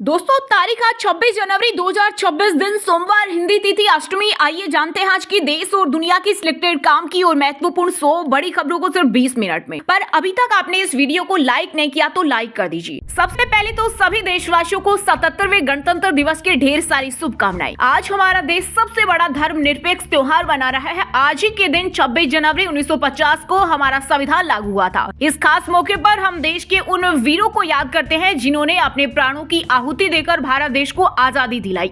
दोस्तों तारीख आज 26 जनवरी 2026 दिन सोमवार, हिंदी तिथि अष्टमी। आइए जानते हैं आज की देश और दुनिया की सिलेक्टेड काम की और महत्वपूर्ण 100 बड़ी खबरों को सिर्फ 20 मिनट में। पर अभी तक आपने इस वीडियो को लाइक नहीं किया तो लाइक कर दीजिए। सबसे पहले तो सभी देशवासियों को 77वें गणतंत्र दिवस की ढेर सारी शुभकामनाएं। आज हमारा देश सबसे बड़ा धर्मनिरपेक्ष त्योहार मना रहा है। आज ही के दिन 26 जनवरी 1950 को हमारा संविधान लागू हुआ था। इस खास मौके पर हम देश के उन वीरों को याद करते हैं जिन्होंने अपने प्राणों की आहुति देकर भारत देश को आजादी दिलाई।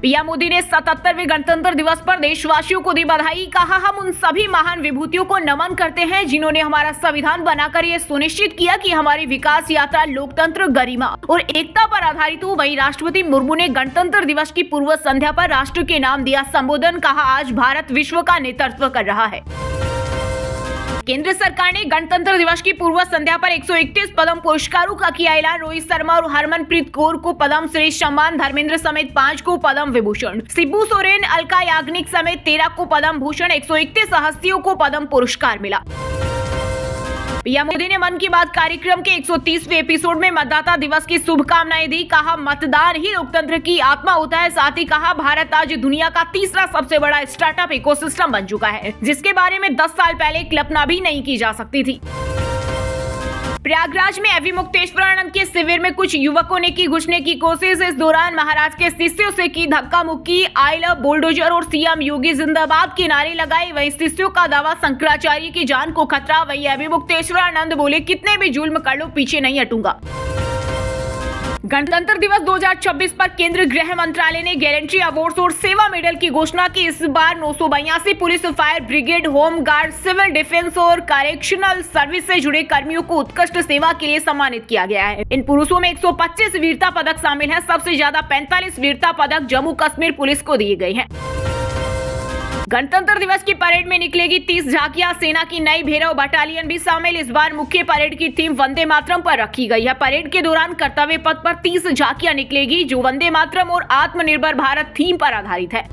पीएम मोदी ने 77वें गणतंत्र दिवस पर देशवासियों को दी बधाई। कहा, हम उन सभी महान विभूतियों को नमन करते हैं जिन्होंने हमारा संविधान बनाकर ये सुनिश्चित किया कि हमारी विकास यात्रा लोकतंत्र, गरिमा और एकता पर आधारित हो। वहीं राष्ट्रपति मुर्मू ने गणतंत्र दिवस की पूर्व संध्या पर राष्ट्र के नाम दिया संबोधन। कहा, आज भारत विश्व का नेतृत्व कर रहा है। केंद्र सरकार ने गणतंत्र दिवस की पूर्व संध्या पर 131 पद्म पुरस्कारों का किया ऐलान। रोहित शर्मा और हरमनप्रीत कौर को पद्म श्रेष्ठ सम्मान, धर्मेंद्र समेत 5 को पद्म विभूषण, शिबू सोरेन, अलका याग्निक समेत 13 को पद्म भूषण, 131 हस्तियों को पद्म पुरस्कार मिला। पीएम मोदी ने मन की बात कार्यक्रम के 130वें एपिसोड में मतदाता दिवस की शुभकामनाएं दी। कहा, मतदान ही लोकतंत्र की आत्मा होता है। साथ ही कहा, भारत आज दुनिया का तीसरा सबसे बड़ा स्टार्टअप इकोसिस्टम बन चुका है, जिसके बारे में 10 साल पहले कल्पना भी नहीं की जा सकती थी। प्रयागराज में अभिमुक्तेश्वरानंद के शिविर में कुछ युवकों ने की घुसने की कोशिश। इस दौरान महाराज के शिष्यों से की धक्का मुक्की, आई लव बुलडोजर और सीएम योगी जिंदाबाद के नारे लगाए। वहीं शिष्यों का दावा, शंकराचार्य की जान को खतरा। वहीं अभिमुक्तेश्वरानंद बोले, कितने भी जुल्म कर लो, पीछे नहीं हटूंगा। गणतंत्र दिवस 2026 पर केंद्रीय गृह मंत्रालय ने गैलेंट्री अवार्ड्स और सेवा मेडल की घोषणा की। इस बार 982 police, fire brigade, home guard, civil defence और करेक्शनल सर्विस से जुड़े कर्मियों को उत्कृष्ट सेवा के लिए सम्मानित किया गया है। इन पुरुषों में 125 वीरता पदक शामिल है। सबसे ज्यादा 45 वीरता पदक जम्मू कश्मीर पुलिस को दिए गए हैं। गणतंत्र दिवस की परेड में निकलेगी 30 झांकियां। सेना की नई भैरव बटालियन भी शामिल। इस बार मुख्य परेड की थीम वंदे मातरम पर रखी गई है। परेड के दौरान कर्तव्य पथ पर 30 झांकियां निकलेगी जो वंदे मातरम और आत्मनिर्भर भारत थीम पर आधारित है।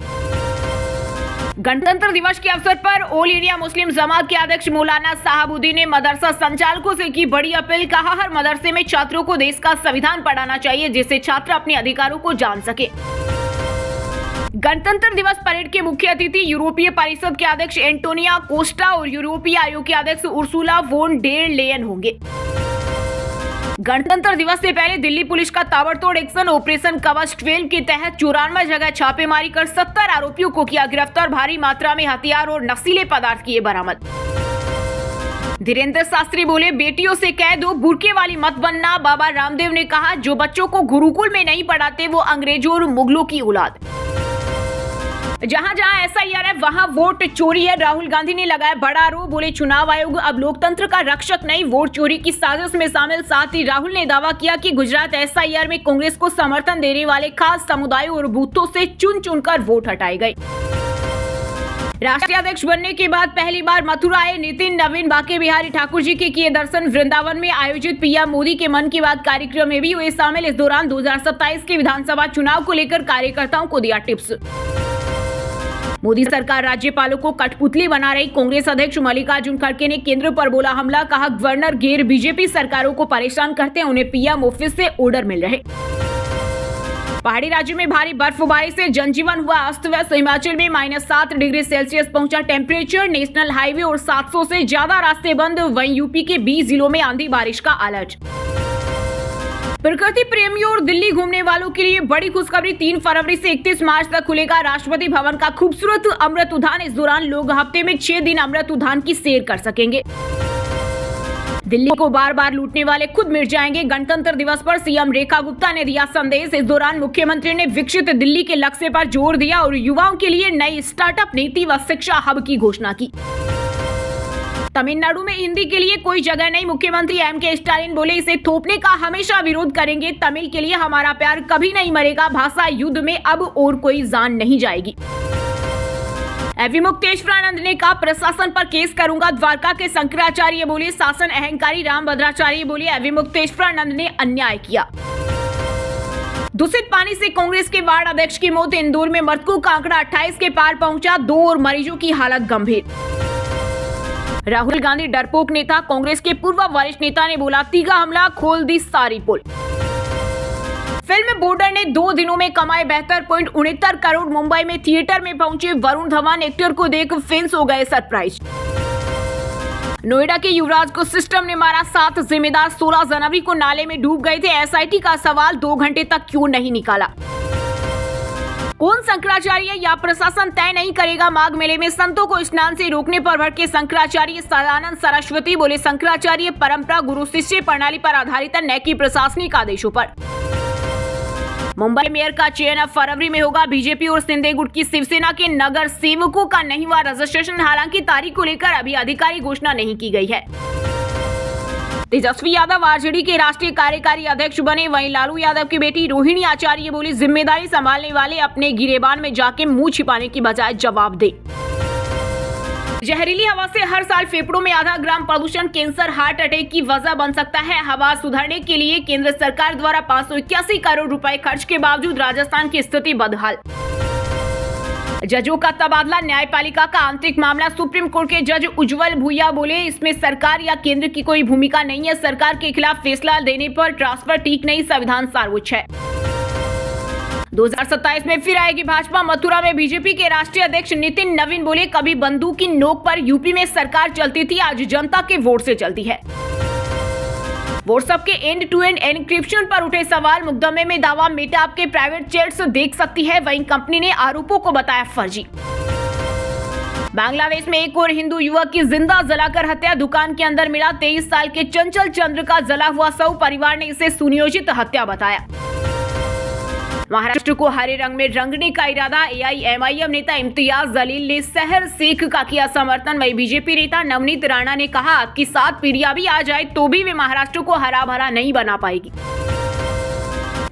गणतंत्र दिवस के अवसर पर ऑल इंडिया मुस्लिम जमात के अध्यक्ष मौलाना साहबुद्दीन ने मदरसा संचालकों से की बड़ी अपील। कहा, हर मदरसे में छात्रों को देश का संविधान पढ़ाना चाहिए, जिससे छात्र अपने अधिकारों को जान सके। गणतंत्र दिवस परेड के मुख्य अतिथि यूरोपीय परिषद के अध्यक्ष एंटोनियो कोस्टा और यूरोपीय आयोग के अध्यक्ष उर्सुला वोन डेर लेयन होंगे। गणतंत्र दिवस से पहले दिल्ली पुलिस का ताबड़तोड़ एक्शन ऑपरेशन कवच 12 के तहत 94 जगह छापेमारी कर 70 आरोपियों को किया गिरफ्तार। भारी मात्रा में हथियार और नशीले पदार्थ किए बरामद। धीरेन्द्र शास्त्री बोले, बेटियों से कह दो बुर्के वाली मत बनना। बाबा रामदेव ने कहा, जो बच्चों को गुरुकुल में नहीं पढ़ाते वो अंग्रेजों और मुगलों की औलाद। जहां जहां एसआईआर है वहां वोट चोरी है। राहुल गांधी ने लगाया बड़ा आरोप। बोले, चुनाव आयोग अब लोकतंत्र का रक्षक नहीं, वोट चोरी की साजिश में शामिल। साथ ही राहुल ने दावा किया कि गुजरात एसआईआर में कांग्रेस को समर्थन देने वाले खास समुदायों और बूथों से चुन चुनकर वोट हटाए गए। राष्ट्रीय अध्यक्ष बनने के बाद पहली बार मथुरा आए नितिन नवीन बांके बिहारी ठाकुर जी के किए दर्शन। वृंदावन में आयोजित पीएम मोदी के मन की बात कार्यक्रम में भी हुए शामिल। इस दौरान 2027 के विधानसभा चुनाव को लेकर कार्यकर्ताओं को दिया टिप्स। मोदी सरकार राज्यपालों को कठपुतली बना रही। कांग्रेस अध्यक्ष मल्लिकार्जुन खड़गे ने केंद्र पर बोला हमला। कहा, गवर्नर गैर बीजेपी सरकारों को परेशान करते हैं, उन्हें पीएम ऑफिस से ऑर्डर मिल रहे। पहाड़ी राज्यों में भारी बर्फबारी से जनजीवन हुआ अस्त व्यस्त। हिमाचल में -7 डिग्री सेल्सियस पहुंचा टेम्परेचर। नेशनल हाईवे और 700 से ज्यादा रास्ते बंद। वहीं यूपी के 20 जिलों में आंधी बारिश का अलर्ट। प्रकृति प्रेमियों और दिल्ली घूमने वालों के लिए बड़ी खुशखबरी। 3 फरवरी से 31 मार्च तक खुलेगा राष्ट्रपति भवन का खूबसूरत अमृत उद्यान। इस दौरान लोग हफ्ते में 6 दिन अमृत उद्यान की सैर कर सकेंगे। दिल्ली को बार बार लूटने वाले खुद मिट जाएंगे। गणतंत्र दिवस पर सीएम रेखा गुप्ता ने दिया संदेश। इस दौरान मुख्यमंत्री ने विकसित दिल्ली के लक्ष्य पर जोर दिया और युवाओं के लिए नई स्टार्टअप नीति व शिक्षा हब की घोषणा की। तमिलनाडु में हिंदी के लिए कोई जगह नहीं। मुख्यमंत्री एम.के. स्टालिन बोले, इसे थोपने का हमेशा विरोध करेंगे। तमिल के लिए हमारा प्यार कभी नहीं मरेगा। भाषा युद्ध में अब और कोई जान नहीं जाएगी। अभिमुक्तेश्वरानंद ने कहा, प्रशासन पर केस करूंगा। द्वारका के शंकराचार्य बोले, शासन अहंकारी। रामभद्राचार्य बोले, अभिमुक्तेश्वरानंद ने अन्याय किया। दूषित पानी से कांग्रेस के वार्ड अध्यक्ष की मौत। इंदौर में मृतकों का आंकड़ा 28 के पार पहुंचा। 2 और मरीजों की हालत गंभीर। राहुल गांधी डरपोक नेता। कांग्रेस के पूर्व वरिष्ठ नेता ने बोला, तीगा हमला खोल दी सारी पोल। फिल्म बॉर्डर ने 2 दिनों में कमाए 72.69 करोड़। मुंबई में थिएटर में पहुंचे वरुण धवन एक्टर को देख फैंस हो गए सरप्राइज। नोएडा के युवराज को सिस्टम ने मारा 7 जिम्मेदार 16 जनवरी को नाले में डूब गए थे। एसआईटी का सवाल 2 घंटे तक क्यों नहीं निकाला। कौन शंकराचार्य या प्रशासन तय नहीं करेगा। माघ मेले में संतों को स्नान से रोकने पर भड़के शंकराचार्य सदानंद सरस्वती बोले शंकराचार्य परंपरा गुरु शिष्य प्रणाली पर आधारित है, न कि प्रशासनिक आदेशों पर। मुंबई मेयर का चयन अब फरवरी में होगा। बीजेपी और सिंधे गुट की शिवसेना के नगर सेवकों का नहीं हुआ रजिस्ट्रेशन। हालांकि तारीख को लेकर अभी आधिकारिक घोषणा नहीं की गई है। तेजस्वी यादव आरजेडी के राष्ट्रीय कार्यकारी अध्यक्ष बने। वहीं लालू यादव की बेटी रोहिणी आचार्य बोली जिम्मेदारी संभालने वाले अपने गिरेबान में जाके मुंह छिपाने की बजाय जवाब दे। जहरीली हवा से हर साल फेफड़ों में आधा ग्राम प्रदूषण कैंसर हार्ट अटैक की वजह बन सकता है। हवा सुधारने के लिए केंद्र सरकार द्वारा 581 करोड़ रुपए खर्च के बावजूद राजस्थान की स्थिति बदहाल। जजों का तबादला न्यायपालिका का आंतरिक मामला। सुप्रीम कोर्ट के जज उज्जवल भूया बोले इसमें सरकार या केंद्र की कोई भूमिका नहीं है। सरकार के खिलाफ फैसला देने पर ट्रांसफर ठीक नहीं, संविधान सर्वोच्च है। 2027 में फिर आएगी भाजपा। मथुरा में बीजेपी के राष्ट्रीय अध्यक्ष नितिन नवीन बोले कभी बंदूक की नोक पर यूपी में सरकार चलती थी, आज जनता के वोट से चलती है। व्हाट्सएप के एंड टू एंड एन्क्रिप्शन पर उठे सवाल। मुकदमे में दावा मेटा आपके प्राइवेट चैट्स देख सकती है। वहीं कंपनी ने आरोपों को बताया फर्जी। बांग्लादेश में एक और हिंदू युवक की जिंदा जलाकर हत्या। दुकान के अंदर मिला 23 साल के चंचल चंद्र का जला हुआ शव। परिवार ने इसे सुनियोजित हत्या बताया। महाराष्ट्र को हरे रंग में रंगने का इरादा। एआईएमआईएम नेता इम्तियाज जलील ने सहर शेख का किया समर्थन। वहीं बीजेपी नेता नवनीत राणा ने कहा कि 7 पीढ़ियां भी आ जाए तो भी वे महाराष्ट्र को हरा भरा नहीं बना पाएगी।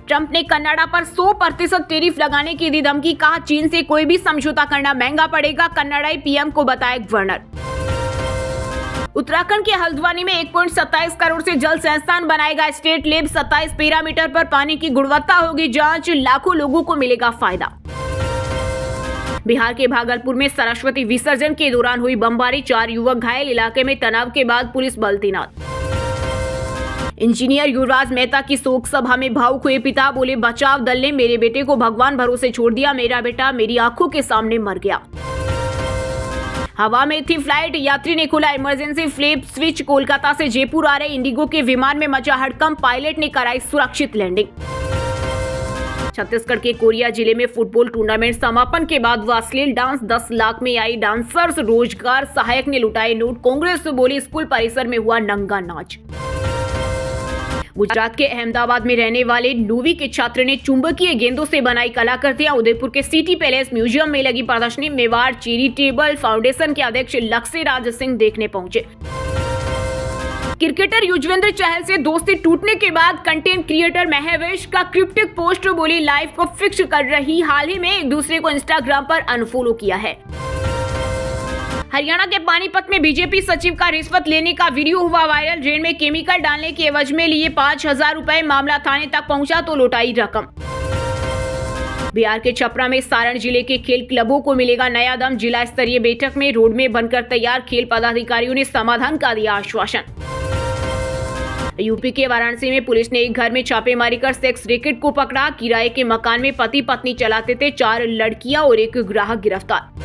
ट्रंप ने कनाडा पर 100% टैरिफ लगाने की दी धमकी। कहा चीन से कोई भी समझौता करना महंगा पड़ेगा। कनाडाई पीएम को बताया गवर्नर। उत्तराखंड के हल्द्वानी में 1.27 करोड़ से जल संस्थान बनाएगा स्टेट लैब। 27 पैरामीटर पर पानी की गुणवत्ता होगी जांच। लाखों लोगों को मिलेगा फायदा। बिहार के भागलपुर में सरस्वती विसर्जन के दौरान हुई बमबारी, 4 युवक घायल। इलाके में तनाव के बाद पुलिस बल तैनात। इंजीनियर युवराज मेहता की शोक सभा में भावुक हुए पिता बोले बचाव दल ने मेरे बेटे को भगवान भरोसे छोड़ दिया। मेरा बेटा मेरी आंखों के सामने मर गया। हवा में थी फ्लाइट, यात्री ने खोला इमरजेंसी फ्लैप स्विच। कोलकाता से जयपुर आ रहे इंडिगो के विमान में मचा हड़कंप, पायलट ने कराई सुरक्षित लैंडिंग। छत्तीसगढ़ के कोरिया जिले में फुटबॉल टूर्नामेंट समापन के बाद हुआ अश्लील डांस। 10 लाख में आई डांसर्स। रोजगार सहायक ने लुटाए नोट। कांग्रेस बोली स्कूल परिसर में हुआ नंगा नाच। गुजरात के अहमदाबाद में रहने वाले 9वीं के छात्र ने चुंबकीय गेंदों से बनाई कलाकृतियां। उदयपुर के सिटी पैलेस म्यूजियम में लगी प्रदर्शनी। मेवाड़ चैरिटेबल फाउंडेशन के अध्यक्ष लक्ष्यराज सिंह देखने पहुंचे। क्रिकेटर युजवेंद्र चहल से दोस्ती टूटने के बाद कंटेंट क्रिएटर महवेश का क्रिप्टिक पोस्ट बोली लाइफ को फिक्स कर रही। हाल ही में एक दूसरे को इंस्टाग्राम पर अनफॉलो किया है। हरियाणा के पानीपत में बीजेपी सचिव का रिश्वत लेने का वीडियो हुआ वायरल। ड्रेन में केमिकल डालने के एवज में लिए 5,000 रुपए। मामला थाने तक पहुंचा तो लौटाई रकम। बिहार के छपरा में सारण जिले के खेल क्लबों को मिलेगा नया दम। जिला स्तरीय बैठक में रोड में बनकर तैयार खेल पदाधिकारियों ने समाधान का दिया आश्वासन। यूपी के वाराणसी में पुलिस ने एक घर में छापेमारी कर सेक्स रैकेट को पकड़ा। किराए के मकान में पति पत्नी चलाते थे। 4 लड़कियां और एक ग्राहक गिरफ्तार।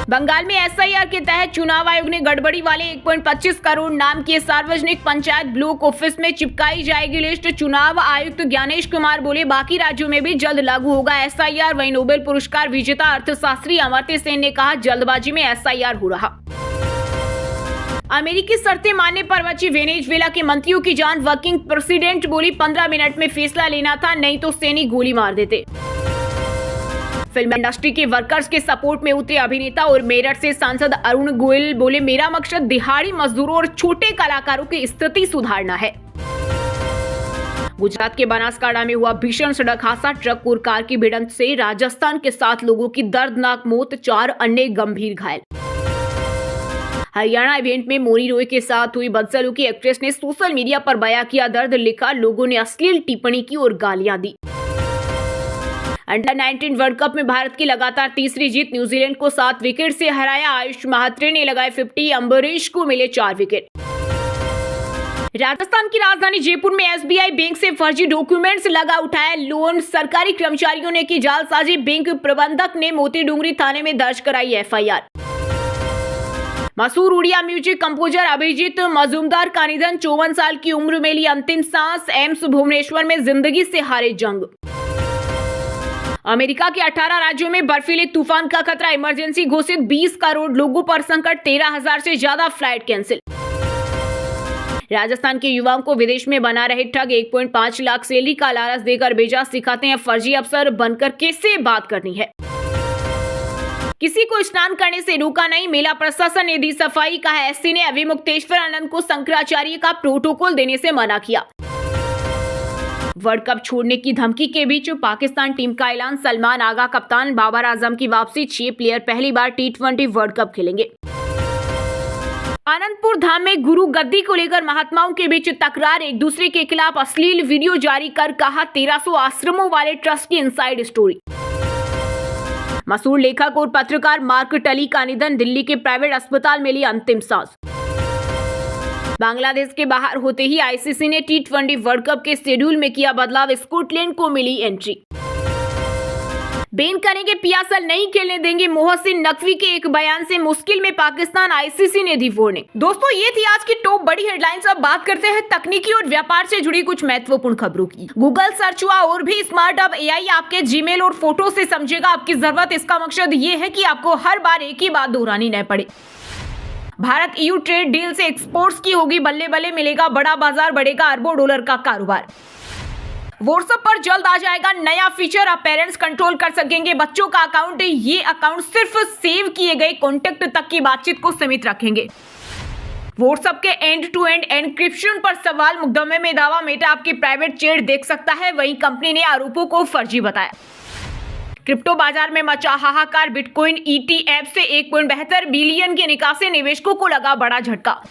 बंगाल में एसआईआर के तहत चुनाव आयोग ने गड़बड़ी वाले 1.25 करोड़ नाम के सार्वजनिक पंचायत ब्लॉक ऑफिस में चिपकाई जाएगी लिस्ट। चुनाव आयुक्त ज्ञानेश कुमार बोले बाकी राज्यों में भी जल्द लागू होगा एसआईआर। वहीं नोबेल पुरस्कार विजेता अर्थशास्त्री अमर्त्य सेन ने कहा जल्दबाजी में एसआईआर हो रहा। अमेरिकी शर्तें मानने पर बची वेनेजुएला के मंत्रियों की जान। वर्किंग प्रेसिडेंट बोली 15 मिनट में फैसला लेना था, नहीं तो सैनिक गोली मार देते। फिल्म इंडस्ट्री के वर्कर्स के सपोर्ट में उतरे अभिनेता और मेरठ से सांसद अरुण गोयल बोले मेरा मकसद दिहाड़ी मजदूरों और छोटे कलाकारों की स्थिति सुधारना है। गुजरात के बनासकांठा में हुआ भीषण सड़क हादसा। ट्रक और कार की भिड़ंत से राजस्थान के 7 लोगों की दर्दनाक मौत, 4 अन्य गंभीर घायल। हरियाणा इवेंट में मोनी रॉय के साथ हुई बदसलूकी। एक्ट्रेस ने सोशल मीडिया पर बयां किया दर्द। लिखा लोगों ने अश्लील टिप्पणी की और गालियां दी। अंडर 19 वर्ल्ड कप में भारत की लगातार तीसरी जीत। न्यूजीलैंड को 7 विकेट से हराया। आयुष महात्रे ने लगाए 50। अंबरीश को मिले 4 विकेट। राजस्थान की राजधानी जयपुर में एसबीआई बैंक से फर्जी डॉक्यूमेंट्स लगा उठाया लोन, सरकारी कर्मचारियों ने की जालसाजी, बैंक प्रबंधक ने मोती डूंगरी थाने में दर्ज कराई एफआईआर। मशहूर उड़िया म्यूजिक कंपोजर अभिजीत मजूमदार का निधन, 54 साल की उम्र में ली अंतिम सांस, एम्स भुवनेश्वर में जिंदगी से हारे जंग। अमेरिका के 18 राज्यों में बर्फीले तूफान का खतरा, इमरजेंसी घोषित, 20 करोड़ लोगों पर संकट, 13,000 से ज्यादा फ्लाइट कैंसिल। राजस्थान के युवाओं को विदेश में बना रहे ठग, 1.5 लाख सैलरी का लालच देकर भेजा, सिखाते हैं फर्जी अफसर बनकर कैसे बात करनी है। किसी को स्नान करने से रोका नहीं, मेला प्रशासन ने दी सफाई, कहा एससी ने अभिमुक्तेश्वर आनंद को शंकराचार्य का प्रोटोकॉल देने से मना किया। वर्ल्ड कप छोड़ने की धमकी के बीच पाकिस्तान टीम का ऐलान, सलमान आगा कप्तान, बाबर आजम की वापसी, 6 प्लेयर पहली बार T20 वर्ल्ड कप खेलेंगे। आनंदपुर धाम में गुरु गद्दी को लेकर महात्माओं के बीच तकरार, एक दूसरे के खिलाफ अश्लील वीडियो जारी कर कहा 1300 आश्रमों वाले ट्रस्ट की इनसाइड स्टोरी। मशहूर लेखक और पत्रकार मार्क टली का निधन, दिल्ली के प्राइवेट अस्पताल में ली अंतिम सांस। बांग्लादेश के बाहर होते ही आईसीसी ने T20 वर्ल्ड कप के शेड्यूल में किया बदलाव, स्कॉटलैंड को मिली एंट्री। बैन करेंगे, पीएसएल नहीं खेलने देंगे, मोहसिन नकवी के एक बयान से मुश्किल में पाकिस्तान, आईसीसी ने दी वार्निंग। दोस्तों, ये थी आज की टॉप बड़ी हेडलाइंस। अब बात करते हैं तकनीकी और व्यापार से जुड़ी कुछ महत्वपूर्ण खबरों की। गूगल सर्च हुआ और भी स्मार्ट, अब एआई आपके जीमेल और फोटो से समझेगा आपकी जरूरत। इसका मकसद ये है कि आपको हर बार एक ही बात दोहरानी न पड़े। भारत EU ट्रेड डील से एक्सपोर्ट्स की होगी बल्ले बल्ले, मिलेगा बड़ा बाजार, बढ़ेगा अरबों डॉलर का कारोबार। व्हाट्सएप पर जल्द आ जाएगा नया फीचर, अब पेरेंट्स कंट्रोल कर सकेंगे बच्चों का अकाउंट। ये अकाउंट सिर्फ सेव किए गए कॉन्टेक्ट तक की बातचीत को सीमित रखेंगे। व्हाट्सएप के एंड टू एंड एनक्रिप्शन पर सवाल, मुकदमे में दावा, मेटा आपकी प्राइवेट चैट देख सकता है, वहीं कंपनी ने आरोपों को फर्जी बताया। क्रिप्टो बाजार में मचा हाहाकार, बिटकॉइन ETF से 1.72 बिलियन की निकासी, निवेशकों को लगा बड़ा झटका।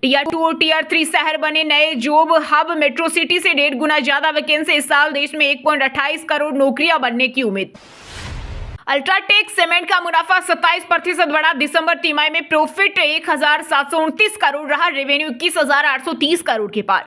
Tier 2 और Tier 3 शहर बने नए जॉब हब, मेट्रो सिटी से 1.5 गुना ज्यादा वैकेंसी, इस साल देश में 1.28 करोड़ नौकरियां बनने की उम्मीद। अल्ट्राटेक सीमेंट का मुनाफा 27% बढ़ा, दिसंबर तिमाही में प्रॉफिट 1,729 करोड़ रहा, रेवेन्यू 21,830 करोड़ के पार।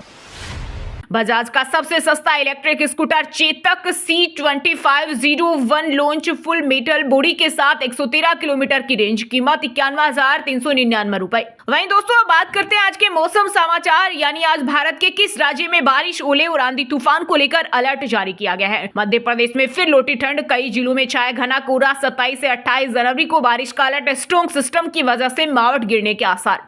बजाज का सबसे सस्ता electric scooter Chetak C2501 launch, full metal body के साथ 113 किलोमीटर की रेंज, कीमत 51,399 रुपए। वहीं दोस्तों, अब बात करते हैं आज के मौसम समाचार, यानी आज भारत के किस राज्य में बारिश, ओले और आंधी तूफान को लेकर अलर्ट जारी किया गया है। मध्य प्रदेश में फिर लौटी ठंड, कई जिलों में छाया घना कोहरा, 27 से 28 जनवरी को बारिश का अलर्ट, स्ट्रॉन्ग सिस्टम की वजह से मावठ गिरने के आसार।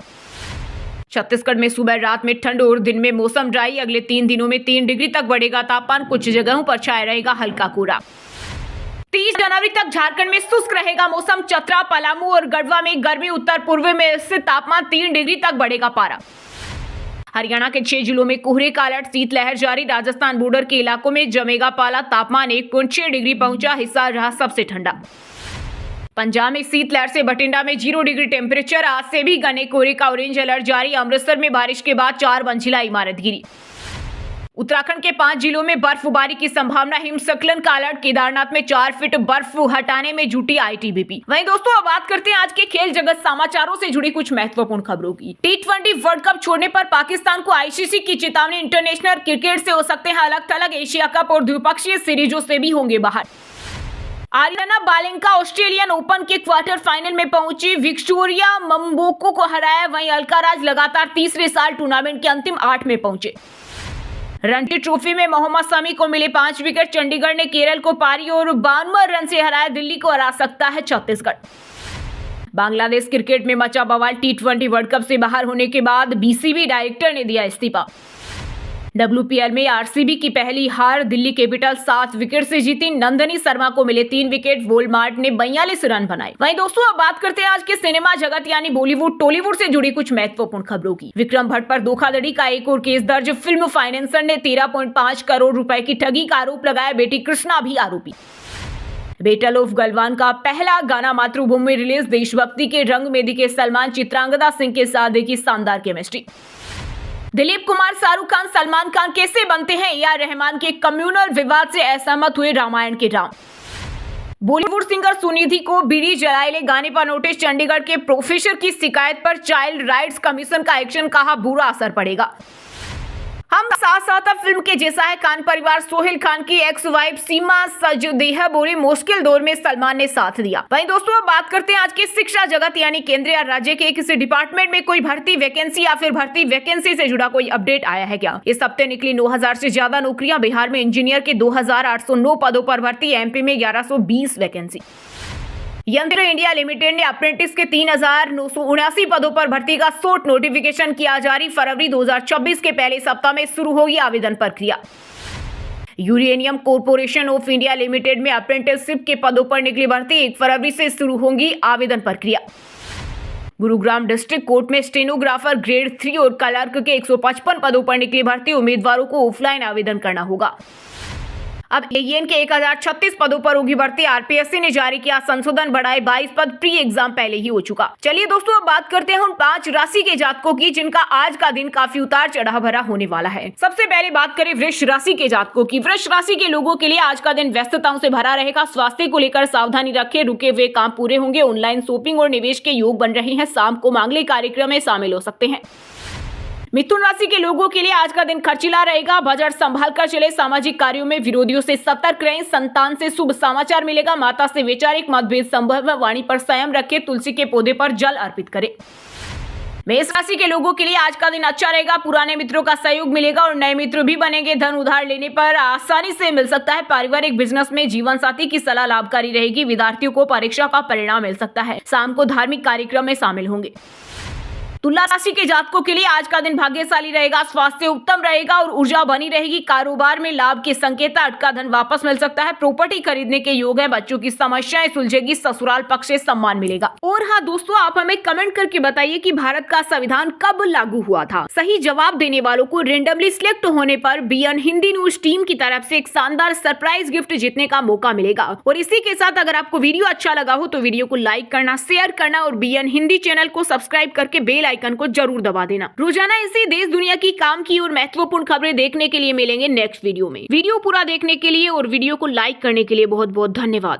छत्तीसगढ़ में सुबह रात में ठंड और दिन में मौसम ड्राई, अगले 3 दिनों में 3 डिग्री तक बढ़ेगा तापमान, कुछ जगहों पर छाया रहेगा हल्का कोहरा। 30 जनवरी तक झारखंड में शुष्क रहेगा मौसम, चतरा, पलामू और गढ़वा में गर्मी, उत्तर पूर्व में स्थित तापमान 3 डिग्री तक बढ़ेगा पारा। हरियाणा के 6 जिलों में कोहरे का अलर्ट, शीतलहर जारी, राजस्थान बॉर्डर के इलाकों में जमेगा पाला, तापमान 1.6 डिग्री पहुंचा, हिस्सा रहा सबसे ठंडा। पंजाब में शीतलहर से बठिंडा में 0 डिग्री टेम्परेचर, आज से भी घने कोहरे का ऑरेंज अलर्ट जारी, अमृतसर में बारिश के बाद 4 मंजिला इमारत गिरी। उत्तराखंड के 5 जिलों में बर्फबारी की संभावना, हिमस्खलन का अलर्ट, केदारनाथ में 4 फीट बर्फ हटाने में जुटी ITBP। वहीं दोस्तों, अब बात करते हैं आज के खेल जगत समाचारों से जुड़ी कुछ महत्वपूर्ण खबरों की। T20 वर्ल्ड कप छोड़ने पर पाकिस्तान को ICC की चेतावनी, इंटरनेशनल क्रिकेट से हो सकते हैं अलग थलग, एशिया कप और द्विपक्षीय सीरीजों से भी होंगे बाहर। आर्यना बालेंका ऑस्ट्रेलियन ओपन के क्वार्टर फाइनल में पहुंची, विक्टोरिया मंबोको को हराया, वहीं अल्काराज लगातार तीसरे साल टूर्नामेंट के अंतिम 8 में पहुंचे। रणजी ट्रॉफी में मोहम्मद शमी को मिले 5 विकेट, चंडीगढ़ ने केरल को पारी और 52 रन से हराया, दिल्ली को हरा सकता है छत्तीसगढ़। बांग्लादेश क्रिकेट में मचा बवाल, T20 वर्ल्ड कप से बाहर होने के बाद BCB डायरेक्टर ने दिया इस्तीफा। WPL में RCB की पहली हार, दिल्ली कैपिटल्स 7 विकेट से जीती, नंदनी शर्मा को मिले 3 विकेट, वोलमार्ट ने 42 रन बनाए। वहीं दोस्तों, अब बात करते हैं आज के सिनेमा जगत यानी बॉलीवुड टॉलीवुड से जुड़ी कुछ महत्वपूर्ण खबरों की। विक्रम भट्ट पर धोखाधड़ी का एक और केस दर्ज, फिल्म फाइनेंसर ने 13.5 करोड़ रुपए की ठगी का आरोप लगाया, बेटी कृष्णा भी आरोपी। बेटल ऑफ गलवान का पहला गाना मातृभूमि रिलीज, देशभक्ति के रंग में दिखे सलमान, चित्रांगदा सिंह के साथ देखी शानदार केमिस्ट्री। दिलीप कुमार, शाहरुख खान, सलमान खान कैसे बनते हैं AR रहमान के कम्युनल विवाद से असहमत हुए रामायण के राम। बॉलीवुड सिंगर सुनिधि को बीड़ी जलाइले गाने पर नोटिस। चंडीगढ़ के प्रोफेसर की शिकायत पर चाइल्ड राइट्स कमीशन का एक्शन, कहा बुरा असर पड़ेगा। हम साथ साथ अब फिल्म के जैसा है। खान परिवार सोहेल खान की एक्स वाइफ सीमा सजदेह बोली, मुश्किल दौर में सलमान ने साथ दिया। वहीं दोस्तों अब बात करते हैं आज के शिक्षा जगत यानी केंद्र या राज्य के किसी डिपार्टमेंट में कोई भर्ती वैकेंसी या फिर भर्ती वैकेंसी से जुड़ा कोई अपडेट आया है क्या। इस हफ्ते निकली 9000 से ज्यादा नौकरियां। बिहार में इंजीनियर के 2809 पदों पर भर्ती, एमपी में 1120 वैकेंसी। यंत्र इंडिया लिमिटेड ने अप्रेंटिस के 3979 पदों पर भर्ती का शॉर्ट नोटिफिकेशन किया जारी। फरवरी 2024 के पहले सप्ताह में शुरू होगी आवेदन प्रक्रिया। Uranium corporation of India limited में अप्रेंटिसशिप के पदों पर निकली भर्ती, 1 फरवरी से शुरू होगी आवेदन प्रक्रिया। गुरुग्राम डिस्ट्रिक्ट कोर्ट में स्टेनोग्राफर ग्रेड 3 और क्लर्क के 155 पदों पर निकली भर्ती, उम्मीदवारों को ऑफलाइन आवेदन करना होगा। अब एएन के 1036 पदों पर होगी भर्ती। आरपीएससी ने जारी किया संशोधन, बढ़ाए 22 पद, प्री एग्जाम पहले ही हो चुका। चलिए दोस्तों अब बात करते हैं उन 5 राशि के जातकों की जिनका आज का दिन काफी उतार चढ़ाव भरा होने वाला है। सबसे पहले बात करें वृष राशि के जातकों की। वृष राशि के लोगों के लिए आज का दिन व्यस्तताओं से भरा रहेगा। स्वास्थ्य को लेकर सावधानी रखें, रुके हुए काम पूरे होंगे। ऑनलाइन शॉपिंग और निवेश के योग बन रहे हैं। शाम को मांगलिक कार्यक्रम में शामिल हो सकते हैं। मिथुन राशि के लोगों के लिए आज का दिन खर्चीला रहेगा। बजट संभाल कर चले। सामाजिक कार्यों में विरोधियों से सतर्क रहें। संतान से शुभ समाचार मिलेगा। माता से वैचारिक मतभेद संभव है। वाणी पर संयम रखें। तुलसी के पौधे पर जल अर्पित करें। मेष राशि के लोगों के लिए आज का दिन अच्छा रहेगा। पुराने मित्रों का सहयोग मिलेगा और नए मित्र भी बनेंगे। धन उधार लेने पर आसानी से मिल सकता है। पारिवारिक बिजनेस में जीवन साथी की सलाह लाभकारी रहेगी। विद्यार्थियों को परीक्षा का परिणाम मिल सकता है। शाम को धार्मिक कार्यक्रम में शामिल होंगे। तुला राशि के जातकों के लिए आज का दिन भाग्यशाली रहेगा। स्वास्थ्य उत्तम रहेगा और ऊर्जा बनी रहेगी। कारोबार में लाभ के संकेत, अटका धन वापस मिल सकता है। प्रॉपर्टी खरीदने के योग है। बच्चों की समस्याएं सुलझेगी। ससुराल पक्ष से सम्मान मिलेगा। और हाँ दोस्तों, आप हमें कमेंट करके बताइए कि भारत का संविधान कब लागू हुआ था। सही जवाब देने वालों को रेंडमली सिलेक्ट होने पर बीएन हिंदी न्यूज टीम की तरफ से एक शानदार सरप्राइज गिफ्ट जीतने का मौका मिलेगा। और इसी के साथ अगर आपको वीडियो अच्छा लगा हो तो वीडियो को लाइक करना, शेयर करना और बीएन हिंदी चैनल को सब्सक्राइब करके बेल आइकन को जरूर दबा देना। रोजाना इसी देश दुनिया की काम की और महत्वपूर्ण खबरें देखने के लिए मिलेंगे नेक्स्ट वीडियो में। वीडियो पूरा देखने के लिए और वीडियो को लाइक करने के लिए बहुत बहुत धन्यवाद।